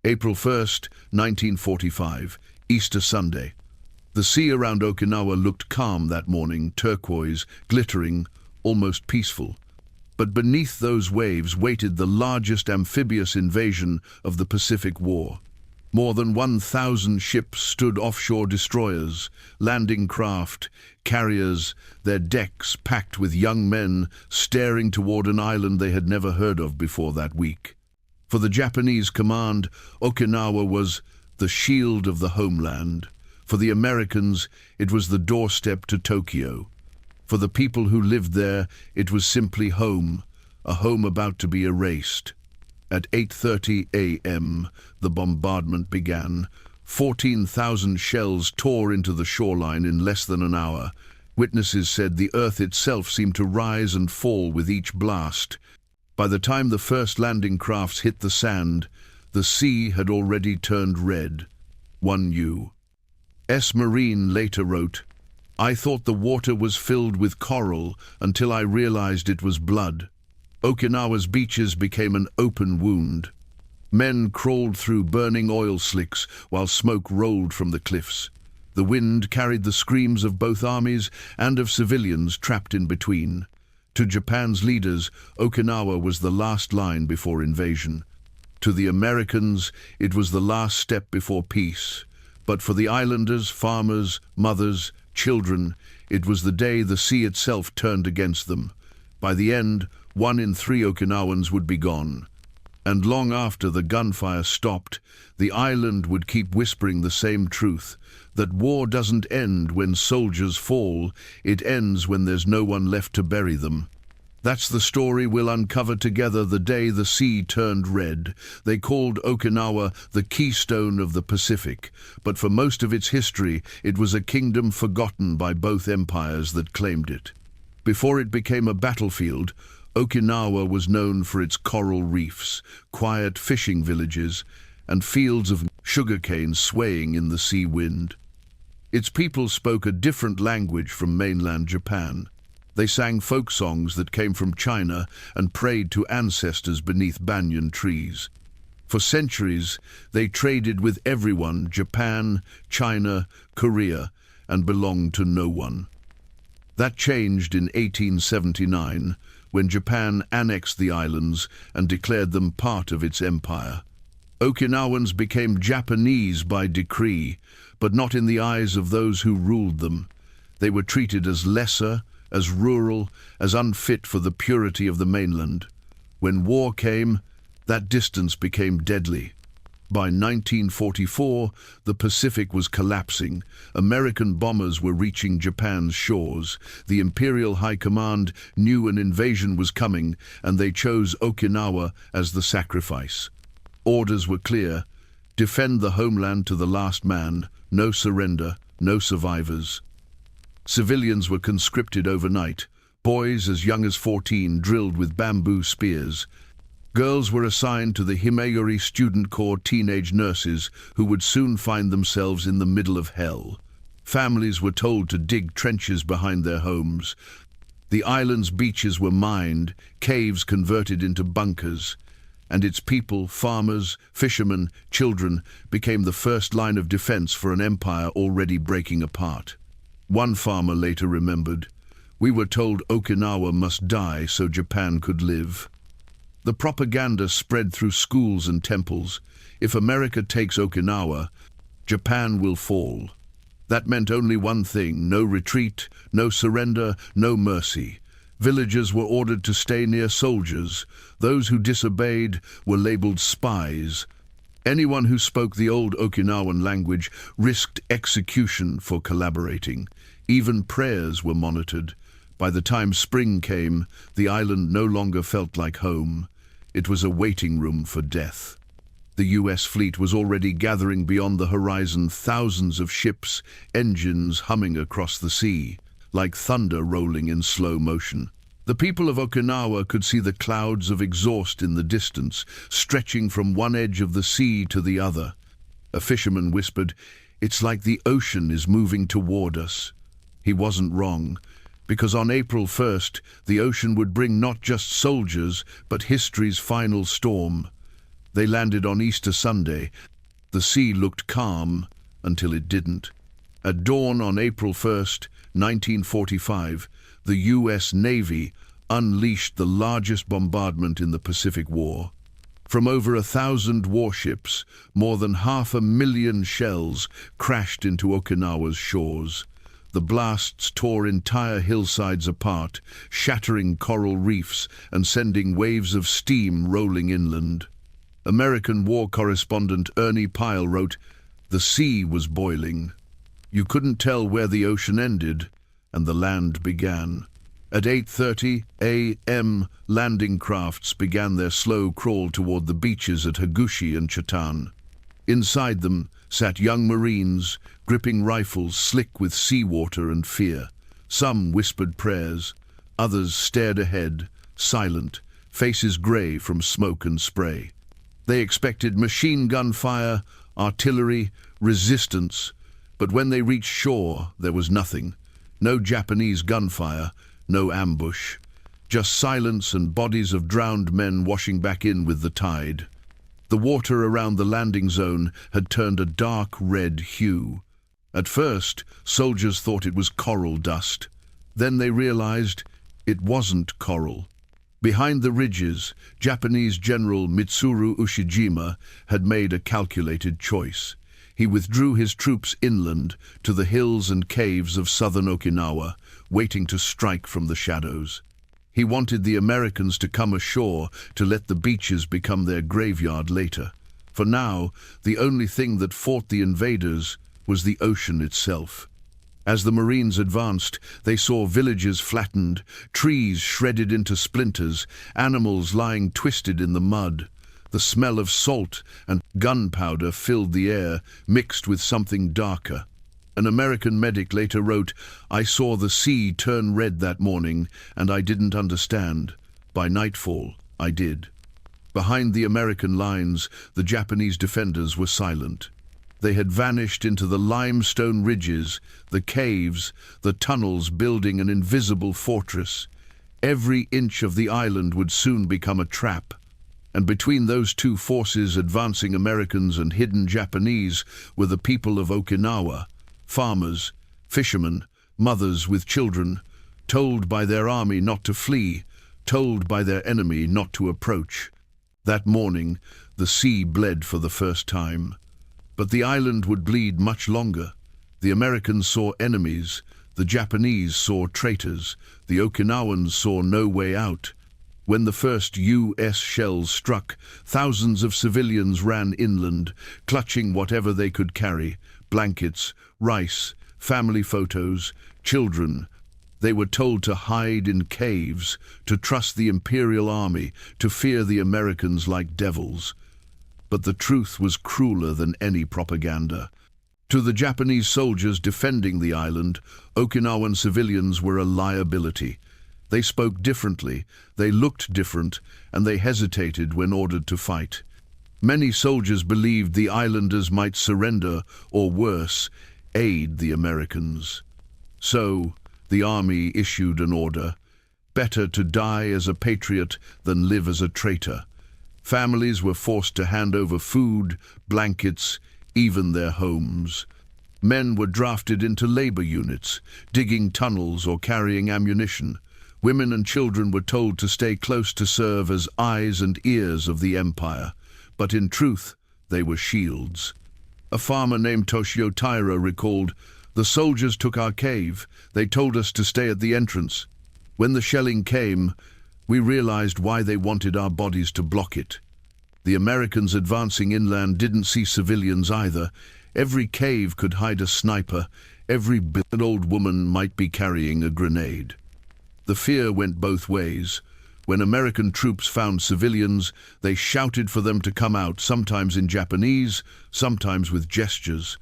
April 1st, 1945, Easter Sunday. The sea around Okinawa looked calm that morning, turquoise, glittering, almost peaceful. But beneath those waves waited the largest amphibious invasion of the Pacific War. More than 1,000 ships stood offshore, destroyers, landing craft, carriers, their decks packed with young men staring toward an island they had never heard of before that week. For the Japanese command, Okinawa was the shield of the homeland. For the Americans, it was the doorstep to Tokyo. For the people who lived there, it was simply home, a home about to be erased. At 8:30 a.m., the bombardment began. 14,000 shells tore into the shoreline in less than an hour. Witnesses said the earth itself seemed to rise and fall with each blast. By the time the first landing crafts hit the sand, the sea had already turned red. One U.S. Marine later wrote, "I thought the water was filled with coral until I realized it was blood." Okinawa's beaches became an open wound. Men crawled through burning oil slicks while smoke rolled from the cliffs. The wind carried the screams of both armies and of civilians trapped in between. To Japan's leaders, Okinawa was the last line before invasion. To the Americans, it was the last step before peace. But for the islanders, farmers, mothers, children, it was the day the sea itself turned against them. By the end, 1 in 3 Okinawans would be gone. And long after the gunfire stopped, the island would keep whispering the same truth, that war doesn't end when soldiers fall, it ends when there's no one left to bury them. That's the story we'll uncover together the day the sea turned red. They called Okinawa the keystone of the Pacific, but for most of its history, it was a kingdom forgotten by both empires that claimed it. Before it became a battlefield, Okinawa was known for its coral reefs, quiet fishing villages, and fields of sugarcane swaying in the sea wind. Its people spoke a different language from mainland Japan. They sang folk songs that came from China and prayed to ancestors beneath banyan trees. For centuries, they traded with everyone, Japan, China, Korea, and belonged to no one. That changed in 1879, when Japan annexed the islands and declared them part of its empire. Okinawans became Japanese by decree, but not in the eyes of those who ruled them. They were treated as lesser, as rural, as unfit for the purity of the mainland. When war came, that distance became deadly. By 1944, the Pacific was collapsing. American bombers were reaching Japan's shores. The Imperial High Command knew an invasion was coming, and they chose Okinawa as the sacrifice. Orders were clear: defend the homeland to the last man, no surrender, no survivors. Civilians were conscripted overnight. Boys as young as 14 drilled with bamboo spears. Girls were assigned to the Himayuri Student Corps teenage nurses who would soon find themselves in the middle of hell. Families were told to dig trenches behind their homes. The island's beaches were mined, caves converted into bunkers, and its people, farmers, fishermen, children, became the first line of defense for an empire already breaking apart. One farmer later remembered, "We were told Okinawa must die so Japan could live." The propaganda spread through schools and temples. If America takes Okinawa, Japan will fall. That meant only one thing: no retreat, no surrender, no mercy. Villagers were ordered to stay near soldiers. Those who disobeyed were labeled spies. Anyone who spoke the old Okinawan language risked execution for collaborating. Even prayers were monitored. By the time spring came, the island no longer felt like home. It was a waiting room for death. The U.S. fleet was already gathering beyond the horizon, thousands of ships, engines humming across the sea, like thunder rolling in slow motion. The people of Okinawa could see the clouds of exhaust in the distance, stretching from one edge of the sea to the other. A fisherman whispered, "It's like the ocean is moving toward us." He wasn't wrong, because on April 1st, the ocean would bring not just soldiers, but history's final storm. They landed on Easter Sunday. The sea looked calm until it didn't. At dawn on April 1st, 1945, the U.S. Navy unleashed the largest bombardment in the Pacific War. From over 1,000 warships, more than 500,000 shells crashed into Okinawa's shores. The blasts tore entire hillsides apart, shattering coral reefs and sending waves of steam rolling inland. American war correspondent Ernie Pyle wrote, "The sea was boiling. You couldn't tell where the ocean ended and the land began." At 8:30 a.m., landing crafts began their slow crawl toward the beaches at Higuchi and Chatan. Inside them sat young Marines, gripping rifles slick with seawater and fear. Some whispered prayers, others stared ahead, silent, faces grey from smoke and spray. They expected machine gun fire, artillery, resistance, but when they reached shore, there was nothing. No Japanese gunfire, no ambush, just silence and bodies of drowned men washing back in with the tide. The water around the landing zone had turned a dark red hue. At first, soldiers thought it was coral dust. Then they realized it wasn't coral. Behind the ridges, Japanese General Mitsuru Ushijima had made a calculated choice. He withdrew his troops inland to the hills and caves of southern Okinawa, waiting to strike from the shadows. He wanted the Americans to come ashore to let the beaches become their graveyard later. For now, the only thing that fought the invaders was the ocean itself. As the Marines advanced, they saw villages flattened, trees shredded into splinters, animals lying twisted in the mud. The smell of salt and gunpowder filled the air, mixed with something darker. An American medic later wrote, "I saw the sea turn red that morning, and I didn't understand. By nightfall, I did." Behind the American lines, the Japanese defenders were silent. They had vanished into the limestone ridges, the caves, the tunnels building an invisible fortress. Every inch of the island would soon become a trap. And between those two forces, advancing Americans and hidden Japanese, were the people of Okinawa, farmers, fishermen, mothers with children, told by their army not to flee, told by their enemy not to approach. That morning, the sea bled for the first time. But the island would bleed much longer. The Americans saw enemies, the Japanese saw traitors, the Okinawans saw no way out. When the first U.S. shells struck, thousands of civilians ran inland, clutching whatever they could carry: blankets, rice, family photos, children. They were told to hide in caves, to trust the Imperial Army, to fear the Americans like devils. But the truth was crueler than any propaganda. To the Japanese soldiers defending the island, Okinawan civilians were a liability. They spoke differently, they looked different, and they hesitated when ordered to fight. Many soldiers believed the islanders might surrender, or worse, aid the Americans. So, the army issued an order: better to die as a patriot than live as a traitor. Families were forced to hand over food, blankets, even their homes. Men were drafted into labor units, digging tunnels or carrying ammunition. Women and children were told to stay close to serve as eyes and ears of the empire, but in truth, they were shields. A farmer named Toshio Taira recalled, "The soldiers took our cave. They told us to stay at the entrance. When the shelling came, we realized why they wanted our bodies to block it." The Americans advancing inland didn't see civilians either. Every cave could hide a sniper. Every old woman might be carrying a grenade. The fear went both ways. When American troops found civilians, they shouted for them to come out, sometimes in Japanese, sometimes with gestures.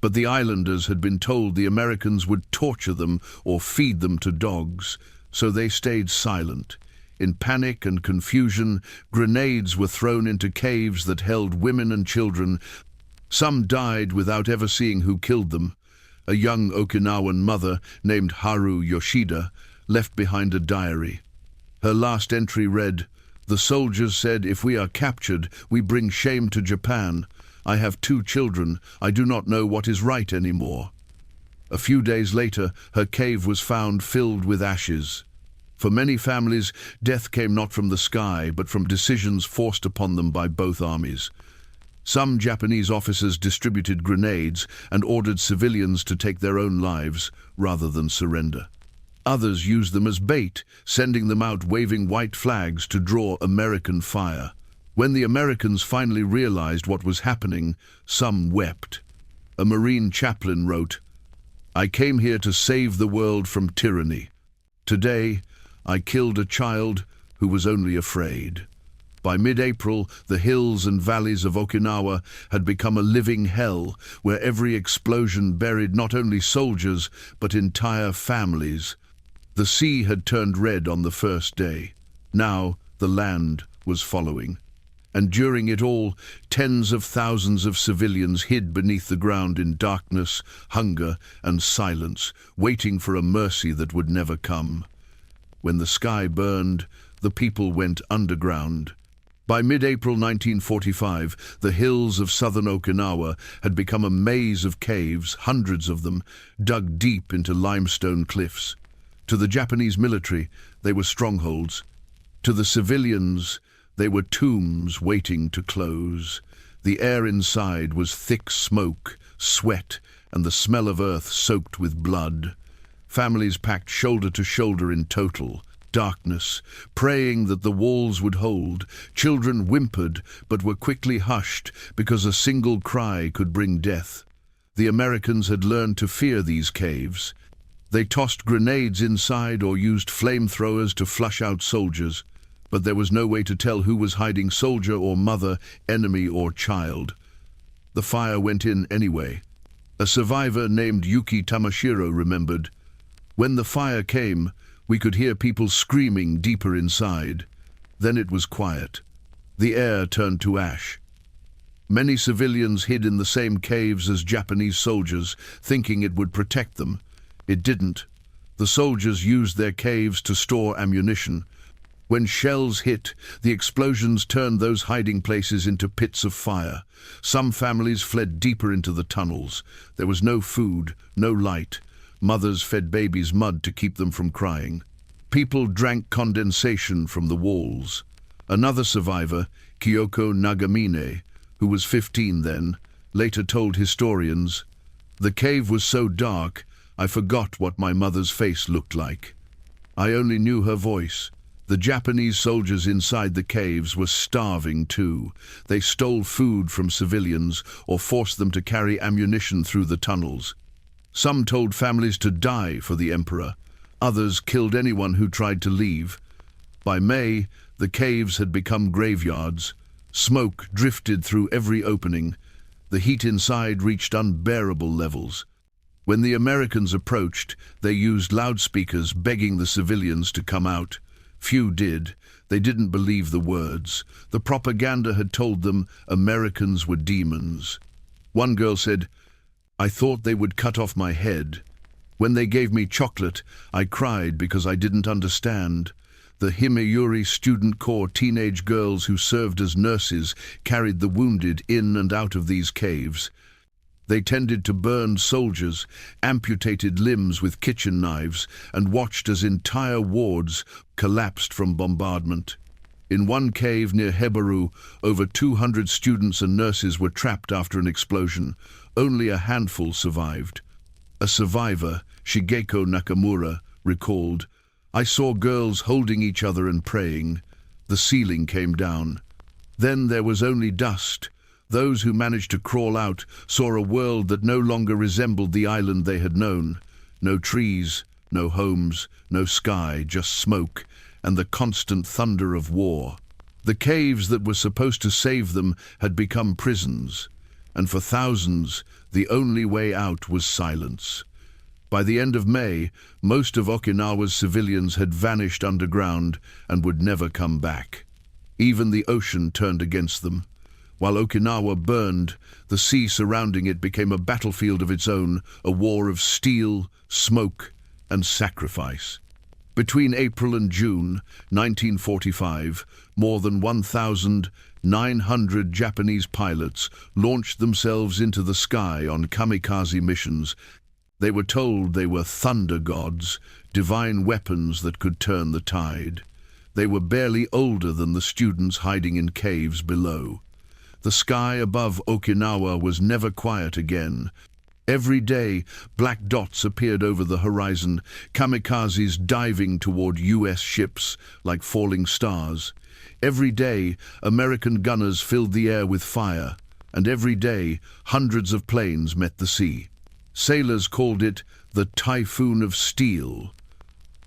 But the islanders had been told the Americans would torture them or feed them to dogs, so they stayed silent. In panic and confusion, grenades were thrown into caves that held women and children. Some died without ever seeing who killed them. A young Okinawan mother named Haru Yoshida left behind a diary. Her last entry read, The soldiers said, "If we are captured, we bring shame to Japan. I have 2 children. I do not know what is right anymore." A few days later, her cave was found filled with ashes. For many families, death came not from the sky, but from decisions forced upon them by both armies. Some Japanese officers distributed grenades and ordered civilians to take their own lives rather than surrender. Others used them as bait, sending them out waving white flags to draw American fire. When the Americans finally realized what was happening, some wept. A Marine chaplain wrote, "I came here to save the world from tyranny. Today, I killed a child who was only afraid." By mid-April, the hills and valleys of Okinawa had become a living hell, where every explosion buried not only soldiers, but entire families. The sea had turned red on the first day. Now the land was following. And during it all, tens of thousands of civilians hid beneath the ground in darkness, hunger, and silence, waiting for a mercy that would never come. When the sky burned, the people went underground. By mid-April 1945, the hills of southern Okinawa had become a maze of caves, hundreds of them, dug deep into limestone cliffs. To the Japanese military, they were strongholds. To the civilians, they were tombs waiting to close. The air inside was thick smoke, sweat, and the smell of earth soaked with blood. Families packed shoulder to shoulder in total darkness, praying that the walls would hold. Children whimpered, but were quickly hushed because a single cry could bring death. The Americans had learned to fear these caves. They tossed grenades inside or used flamethrowers to flush out soldiers, but there was no way to tell who was hiding, soldier or mother, enemy or child. The fire went in anyway. A survivor named Yuki Tamashiro remembered, "When the fire came, we could hear people screaming deeper inside. Then it was quiet. The air turned to ash." Many civilians hid in the same caves as Japanese soldiers, thinking it would protect them. It didn't. The soldiers used their caves to store ammunition. When shells hit, the explosions turned those hiding places into pits of fire. Some families fled deeper into the tunnels. There was no food, no light. Mothers fed babies mud to keep them from crying. People drank condensation from the walls. Another survivor, Kyoko Nagamine, who was 15 then, later told historians, "The cave was so dark, I forgot what my mother's face looked like. I only knew her voice." The Japanese soldiers inside the caves were starving too. They stole food from civilians or forced them to carry ammunition through the tunnels. Some told families to die for the emperor. Others killed anyone who tried to leave. By May, the caves had become graveyards. Smoke drifted through every opening. The heat inside reached unbearable levels. When the Americans approached, they used loudspeakers begging the civilians to come out. Few did. They didn't believe the words. The propaganda had told them Americans were demons. One girl said, "I thought they would cut off my head. When they gave me chocolate, I cried because I didn't understand." The Himeyuri Student Corps teenage girls who served as nurses carried the wounded in and out of these caves. They tended to burned soldiers, amputated limbs with kitchen knives, and watched as entire wards collapsed from bombardment. In one cave near Hebaru, over 200 students and nurses were trapped after an explosion. Only a handful survived. A survivor, Shigeko Nakamura, recalled, "I saw girls holding each other and praying. The ceiling came down. Then there was only dust. Those who managed to crawl out saw a world that no longer resembled the island they had known. No trees, no homes, no sky, just smoke, and the constant thunder of war. The caves that were supposed to save them had become prisons, and for thousands, the only way out was silence." By the end of May, most of Okinawa's civilians had vanished underground and would never come back. Even the ocean turned against them. While Okinawa burned, the sea surrounding it became a battlefield of its own, a war of steel, smoke, and sacrifice. Between April and June 1945, More than 1,900 Japanese pilots launched themselves into the sky on kamikaze missions. They were told they were thunder gods, divine weapons that could turn the tide. They were barely older than the students hiding in caves below. The sky above Okinawa was never quiet again. Every day, black dots appeared over the horizon, kamikazes diving toward US ships like falling stars. Every day, American gunners filled the air with fire, and every day, hundreds of planes met the sea. Sailors called it the Typhoon of Steel.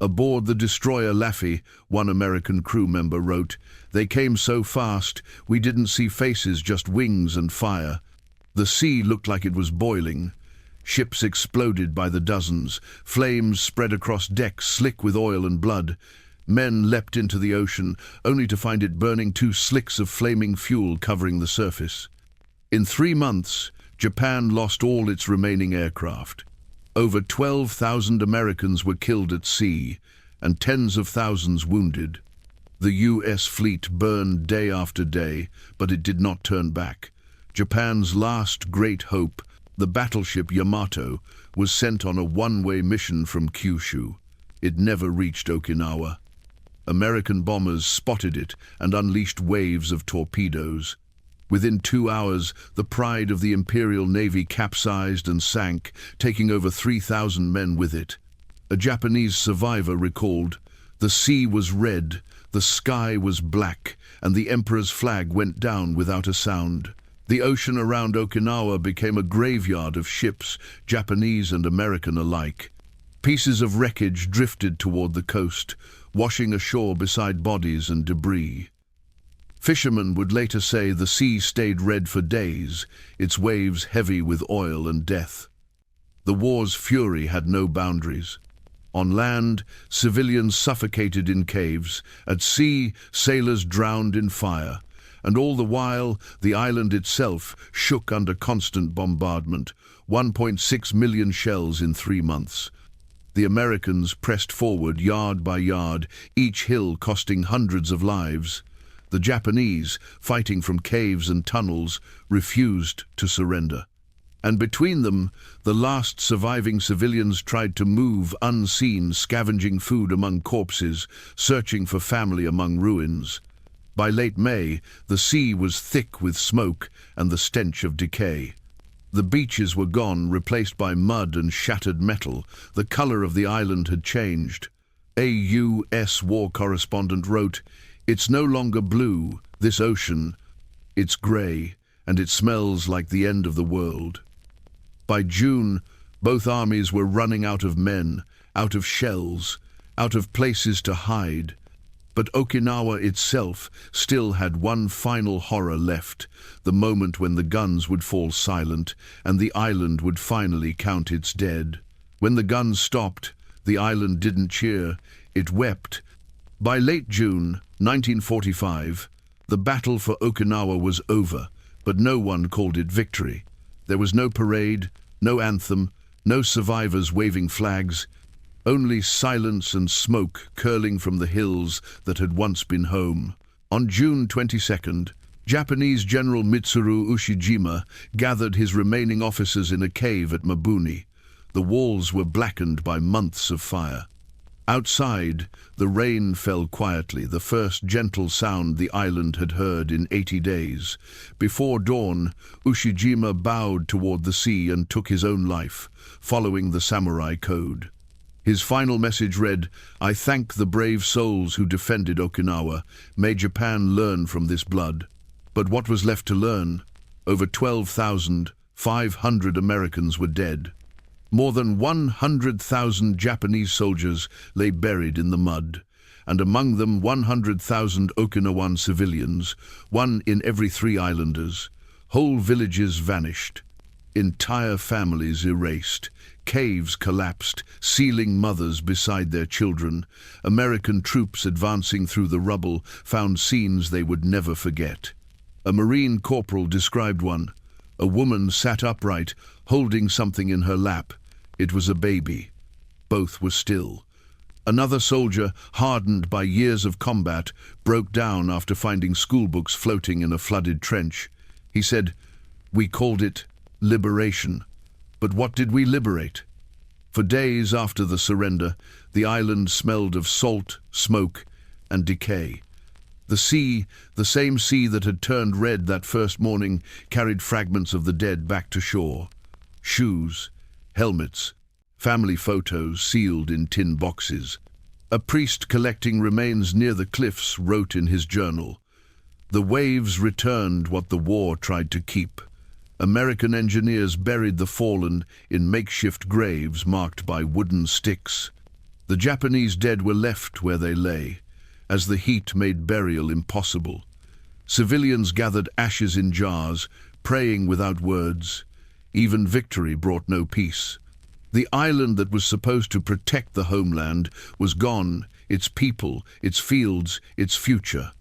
Aboard the destroyer Laffy, one American crew member wrote, "They came so fast, we didn't see faces, just wings and fire. The sea looked like it was boiling. Ships exploded by the dozens. Flames spread across decks, slick with oil and blood. Men leapt into the ocean, only to find it burning 2 slicks of flaming fuel covering the surface. In 3 months, Japan lost all its remaining aircraft. Over 12,000 Americans were killed at sea, and tens of thousands wounded. The US fleet burned day after day, but it did not turn back. Japan's last great hope, the battleship Yamato, was sent on a one-way mission from Kyushu. It never reached Okinawa. American bombers spotted it and unleashed waves of torpedoes. Within 2 hours, the pride of the Imperial Navy capsized and sank, taking over 3,000 men with it. A Japanese survivor recalled, "The sea was red, the sky was black, and the Emperor's flag went down without a sound." The ocean around Okinawa became a graveyard of ships, Japanese and American alike. Pieces of wreckage drifted toward the coast, washing ashore beside bodies and debris. Fishermen would later say the sea stayed red for days, its waves heavy with oil and death. The war's fury had no boundaries. On land, civilians suffocated in caves. At sea, sailors drowned in fire. And all the while, the island itself shook under constant bombardment, 1.6 million shells in 3 months. The Americans pressed forward yard by yard, each hill costing hundreds of lives. The Japanese, fighting from caves and tunnels, refused to surrender. And between them, the last surviving civilians tried to move unseen, scavenging food among corpses, searching for family among ruins. By late May, the sea was thick with smoke and the stench of decay. The beaches were gone, replaced by mud and shattered metal. The color of the island had changed. A U.S. war correspondent wrote, "It's no longer blue, this ocean. It's gray, and it smells like the end of the world." By June, both armies were running out of men, out of shells, out of places to hide. But Okinawa itself still had one final horror left, the moment when the guns would fall silent and the island would finally count its dead. When the guns stopped, the island didn't cheer, it wept. By late June 1945, the battle for Okinawa was over, but no one called it victory. There was no parade, no anthem, no survivors waving flags, only silence and smoke curling from the hills that had once been home. On June 22nd, Japanese General Mitsuru Ushijima gathered his remaining officers in a cave at Mabuni. The walls were blackened by months of fire. Outside, the rain fell quietly, the first gentle sound the island had heard in 80 days. Before dawn, Ushijima bowed toward the sea and took his own life, following the samurai code. His final message read, "I thank the brave souls who defended Okinawa. May Japan learn from this blood." But what was left to learn? Over 12,500 Americans were dead. More than 100,000 Japanese soldiers lay buried in the mud, and among them 100,000 Okinawan civilians, 1 in every 3 islanders. Whole villages vanished, entire families erased, caves collapsed, sealing mothers beside their children. American troops advancing through the rubble found scenes they would never forget. A Marine corporal described one. A woman sat upright, holding something in her lap. It was a baby. Both were still. Another soldier, hardened by years of combat, broke down after finding schoolbooks floating in a flooded trench. He said, "We called it liberation. But what did we liberate?" For days after the surrender, the island smelled of salt, smoke, and decay. The sea, the same sea that had turned red that first morning, carried fragments of the dead back to shore. Shoes, helmets, family photos sealed in tin boxes. A priest collecting remains near the cliffs wrote in his journal, "The waves returned what the war tried to keep." American engineers buried the fallen in makeshift graves marked by wooden sticks. The Japanese dead were left where they lay, as the heat made burial impossible. Civilians gathered ashes in jars, praying without words. Even victory brought no peace. The island that was supposed to protect the homeland was gone, its people, its fields, its future.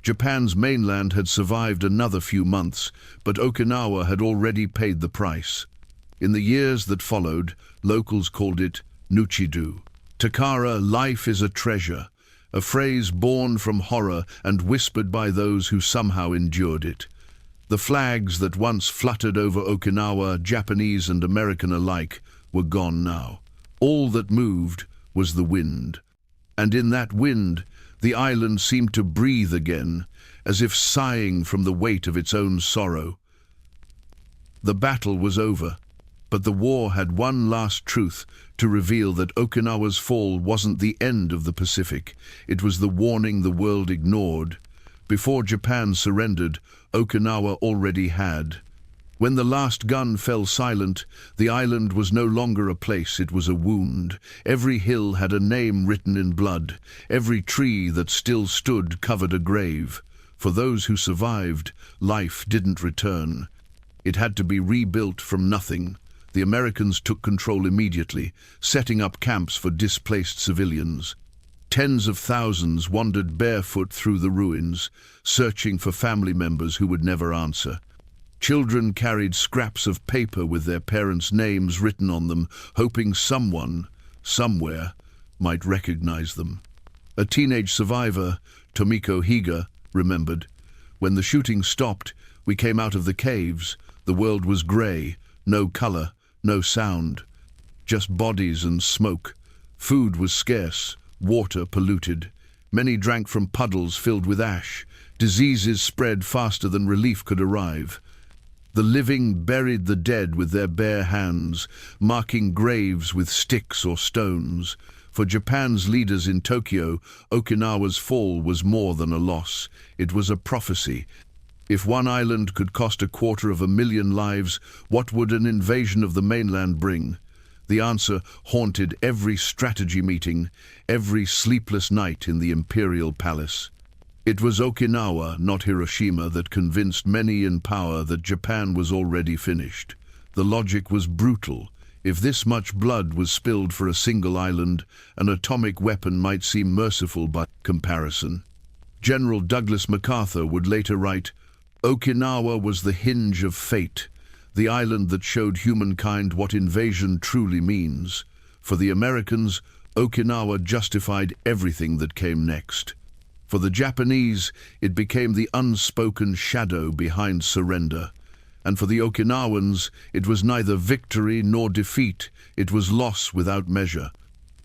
Japan's mainland had survived another few months, but Okinawa had already paid the price. In the years that followed, locals called it Nuchidu. Takara, life is a treasure, a phrase born from horror and whispered by those who somehow endured it. The flags that once fluttered over Okinawa, Japanese and American alike, were gone now. All that moved was the wind. And in that wind, the island seemed to breathe again, as if sighing from the weight of its own sorrow. The battle was over, but the war had one last truth to reveal that Okinawa's fall wasn't the end of the Pacific. It was the warning the world ignored. Before Japan surrendered, Okinawa already had. When the last gun fell silent, the island was no longer a place, it was a wound. Every hill had a name written in blood. Every tree that still stood covered a grave. For those who survived, life didn't return. It had to be rebuilt from nothing. The Americans took control immediately, setting up camps for displaced civilians. Tens of thousands wandered barefoot through the ruins, searching for family members who would never answer. Children carried scraps of paper with their parents' names written on them, hoping someone, somewhere, might recognize them. A teenage survivor, Tomiko Higa, remembered, "When the shooting stopped, we came out of the caves. The world was grey, no color, no sound, just bodies and smoke. Food was scarce, water polluted. Many drank from puddles filled with ash. Diseases spread faster than relief could arrive. The living buried the dead with their bare hands, marking graves with sticks or stones. For Japan's leaders in Tokyo, Okinawa's fall was more than a loss. It was a prophecy. If one island could cost 250,000 lives, what would an invasion of the mainland bring? The answer haunted every strategy meeting, every sleepless night in the imperial palace. It was Okinawa, not Hiroshima, that convinced many in power that Japan was already finished. The logic was brutal. If this much blood was spilled for a single island, an atomic weapon might seem merciful by comparison. General Douglas MacArthur would later write, "Okinawa was the hinge of fate, the island that showed humankind what invasion truly means. For the Americans, Okinawa justified everything that came next. For the Japanese, it became the unspoken shadow behind surrender. And for the Okinawans, it was neither victory nor defeat, it was loss without measure.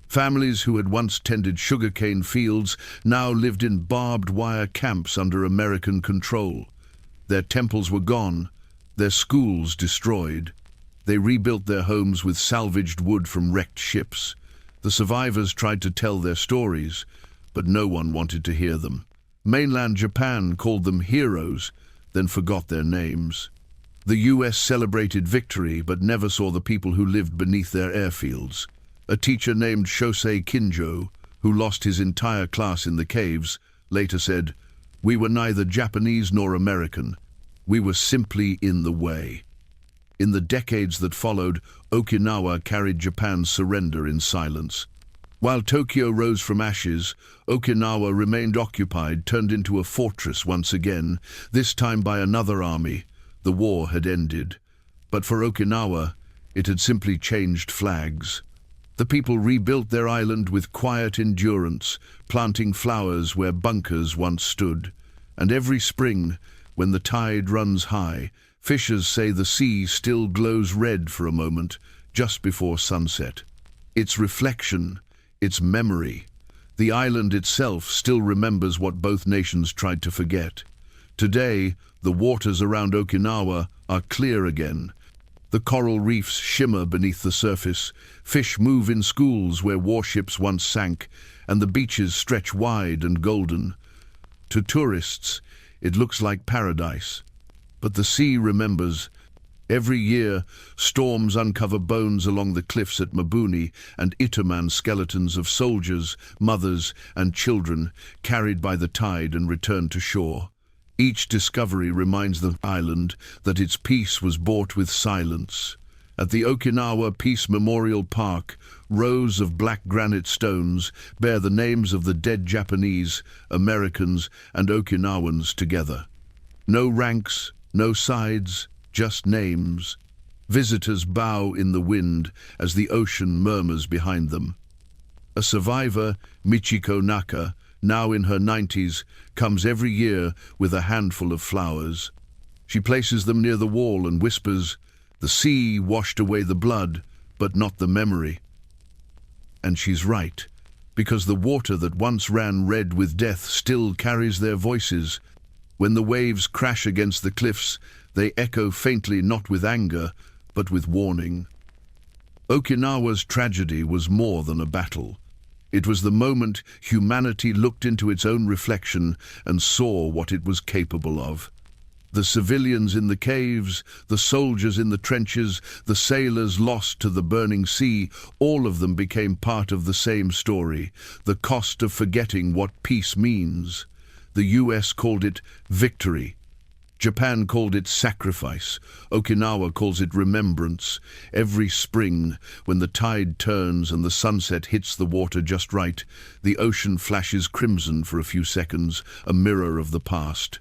Families who had once tended sugarcane fields now lived in barbed wire camps under American control. Their temples were gone, their schools destroyed. They rebuilt their homes with salvaged wood from wrecked ships. The survivors tried to tell their stories, but no one wanted to hear them. Mainland Japan called them heroes, then forgot their names. The US celebrated victory, but never saw the people who lived beneath their airfields. A teacher named Shosei Kinjo, who lost his entire class in the caves, later said, "We were neither Japanese nor American. We were simply in the way." In the decades that followed, Okinawa carried Japan's surrender in silence. While Tokyo rose from ashes, Okinawa remained occupied, turned into a fortress once again, this time by another army. The war had ended. But for Okinawa, it had simply changed flags. The people rebuilt their island with quiet endurance, planting flowers where bunkers once stood. And every spring, when the tide runs high, fishers say the sea still glows red for a moment, just before sunset. Its reflection, its memory. The island itself still remembers what both nations tried to forget. Today, the waters around Okinawa are clear again. The coral reefs shimmer beneath the surface, fish move in schools where warships once sank, and the beaches stretch wide and golden. To tourists, it looks like paradise. But the sea remembers. Every year, storms uncover bones along the cliffs at Mabuni and Itaman, skeletons of soldiers, mothers, and children carried by the tide and returned to shore. Each discovery reminds the island that its peace was bought with silence. At the Okinawa Peace Memorial Park, rows of black granite stones bear the names of the dead Japanese, Americans, and Okinawans together. No ranks, no sides, just names. Visitors bow in the wind as the ocean murmurs behind them. A survivor, Michiko Naka, now in her 90s, comes every year with a handful of flowers. She places them near the wall and whispers, "The sea washed away the blood, but not the memory." And she's right, because the water that once ran red with death still carries their voices. When the waves crash against the cliffs, they echo faintly, not with anger, but with warning. Okinawa's tragedy was more than a battle. It was the moment humanity looked into its own reflection and saw what it was capable of. The civilians in the caves, the soldiers in the trenches, the sailors lost to the burning sea, all of them became part of the same story, the cost of forgetting what peace means. The US called it victory. Japan called it sacrifice. Okinawa calls it remembrance. Every spring, when the tide turns and the sunset hits the water just right, the ocean flashes crimson for a few seconds, a mirror of the past.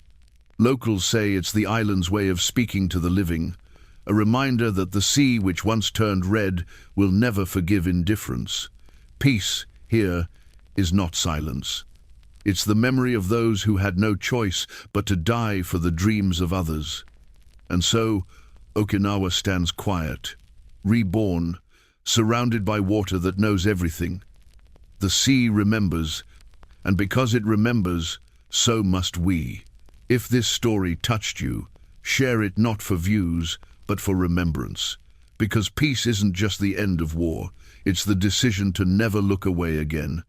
Locals say it's the island's way of speaking to the living, a reminder that the sea which once turned red will never forgive indifference. Peace, here, is not silence. It's the memory of those who had no choice but to die for the dreams of others. And so, Okinawa stands quiet, reborn, surrounded by water that knows everything. The sea remembers, and because it remembers, so must we. If this story touched you, share it not for views, but for remembrance. Because peace isn't just the end of war, it's the decision to never look away again.